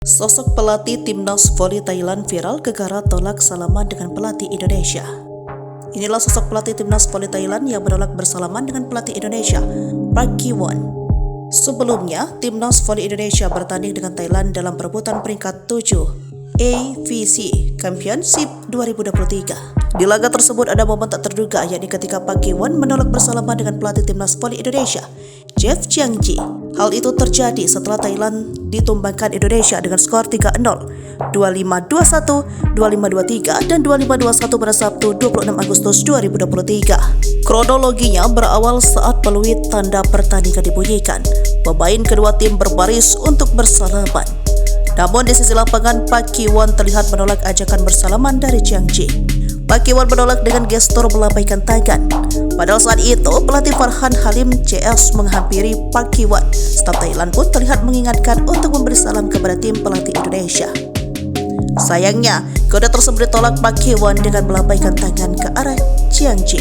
Sosok pelatih timnas voli Thailand viral gegara tolak salaman dengan pelatih Indonesia. Inilah sosok pelatih timnas voli Thailand yang menolak bersalaman dengan pelatih Indonesia, Park Ki-won. Sebelumnya, timnas voli Indonesia bertanding dengan Thailand dalam perebutan peringkat 7 AFC Championship 2023. Di laga tersebut ada momen tak terduga, yakni ketika Park Ki-won menolak bersalaman dengan pelatih timnas voli Indonesia, Jeff Chiangji. Hal itu terjadi setelah Thailand ditumbangkan Indonesia dengan skor 3-0, 25-21, 25-23, dan 25-21 pada Sabtu 26 Agustus 2023. Kronologinya berawal saat peluit tanda pertandingan dibunyikan. Pemain kedua tim berbaris untuk bersalaman. Namun di sisi lapangan, Park Ki-won terlihat menolak ajakan bersalaman dari Chiangji. Park Ki-won menolak dengan gestur melambaikan tangan. Padahal saat itu, pelatih Farhan Halim CS menghampiri Park Ki-won. Staf Thailand pun terlihat mengingatkan untuk memberi salam kepada tim pelatih Indonesia. Sayangnya, kode tersebut ditolak Park Ki-won dengan melambaikan tangan ke arah Chiangji.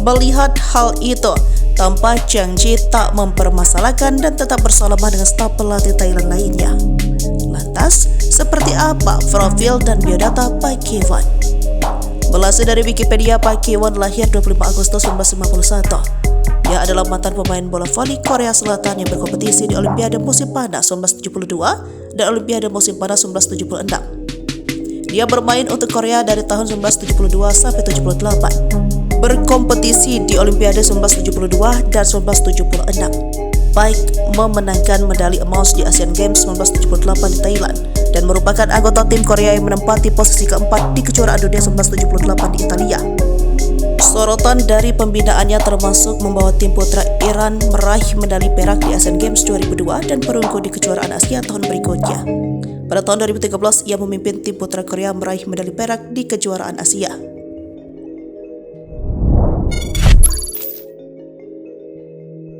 Melihat hal itu, tampak Chiangji tak mempermasalahkan dan tetap bersalaman dengan staf pelatih Thailand lainnya. Lantas, seperti apa profil dan biodata Park Ki-won? Melansir dari Wikipedia, Park Ki-won lahir 25 Agustus 1951. Dia adalah mantan pemain bola voli Korea Selatan yang berkompetisi di Olimpiade musim panas 1972 dan Olimpiade musim panas 1976. Dia bermain untuk Korea dari tahun 1972 sampai 78. Berkompetisi di Olimpiade 1972 dan 1976. Park memenangkan medali emas di Asian Games 1978 di Thailand dan merupakan anggota tim Korea yang menempati posisi keempat di kejuaraan dunia 1978 di Italia. Sorotan dari pembinaannya termasuk membawa tim putra Iran meraih medali perak di Asian Games 2002 dan perunggu di kejuaraan Asia tahun berikutnya. Pada tahun 2013, ia memimpin tim putra Korea meraih medali perak di kejuaraan Asia.